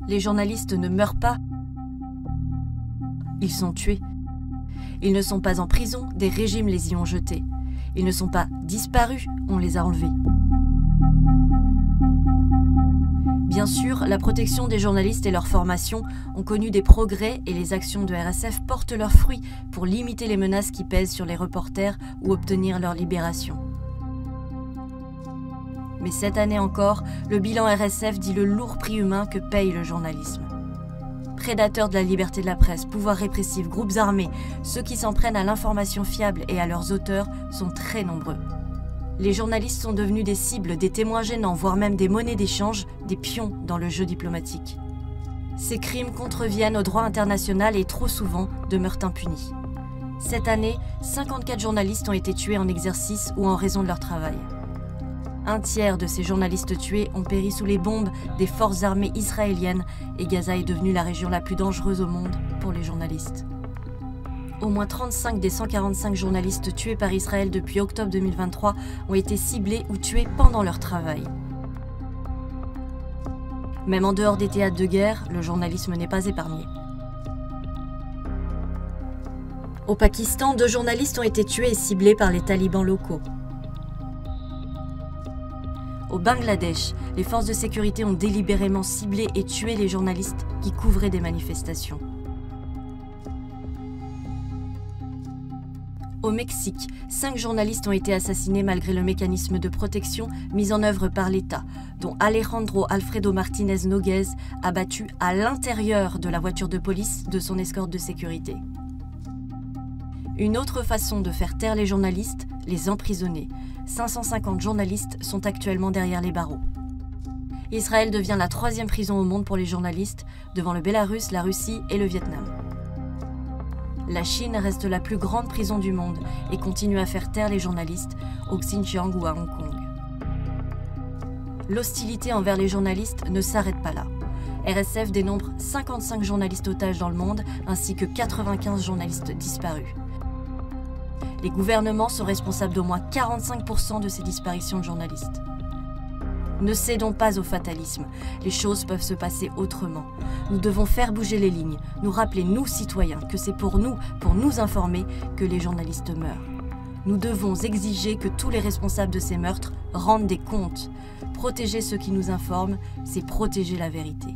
Les journalistes ne meurent pas. Ils sont tués. Ils ne sont pas en prison, des régimes les y ont jetés. Ils ne sont pas disparus, on les a enlevés. Bien sûr, la protection des journalistes et leur formation ont connu des progrès et les actions de RSF portent leurs fruits pour limiter les menaces qui pèsent sur les reporters ou obtenir leur libération. Mais cette année encore, le bilan RSF dit le lourd prix humain que paye le journalisme. Prédateurs de la liberté de la presse, pouvoirs répressifs, groupes armés, ceux qui s'en prennent à l'information fiable et à leurs auteurs sont très nombreux. Les journalistes sont devenus des cibles, des témoins gênants, voire même des monnaies d'échange, des pions dans le jeu diplomatique. Ces crimes contreviennent au droit international et trop souvent demeurent impunis. Cette année, 54 journalistes ont été tués en exercice ou en raison de leur travail. Un tiers de ces journalistes tués ont péri sous les bombes des forces armées israéliennes et Gaza est devenue la région la plus dangereuse au monde pour les journalistes. Au moins 35 des 145 journalistes tués par Israël depuis octobre 2023 ont été ciblés ou tués pendant leur travail. Même en dehors des théâtres de guerre, le journalisme n'est pas épargné. Au Pakistan, 2 journalistes ont été tués et ciblés par les talibans locaux. Au Bangladesh, les forces de sécurité ont délibérément ciblé et tué les journalistes qui couvraient des manifestations. Au Mexique, 5 journalistes ont été assassinés malgré le mécanisme de protection mis en œuvre par l'État, dont Alejandro Alfredo Martínez Noguez, abattu à l'intérieur de la voiture de police de son escorte de sécurité. Une autre façon de faire taire les journalistes, les emprisonner. 550 journalistes sont actuellement derrière les barreaux. Israël devient la 3e prison au monde pour les journalistes, devant le Bélarus, la Russie et le Vietnam. La Chine reste la plus grande prison du monde et continue à faire taire les journalistes au Xinjiang ou à Hong Kong. L'hostilité envers les journalistes ne s'arrête pas là. RSF dénombre 55 journalistes otages dans le monde ainsi que 95 journalistes disparus. Les gouvernements sont responsables d'au moins 45% de ces disparitions de journalistes. Ne cédons pas au fatalisme, les choses peuvent se passer autrement. Nous devons faire bouger les lignes, nous rappeler, nous citoyens, que c'est pour nous informer, que les journalistes meurent. Nous devons exiger que tous les responsables de ces meurtres rendent des comptes. Protéger ceux qui nous informent, c'est protéger la vérité.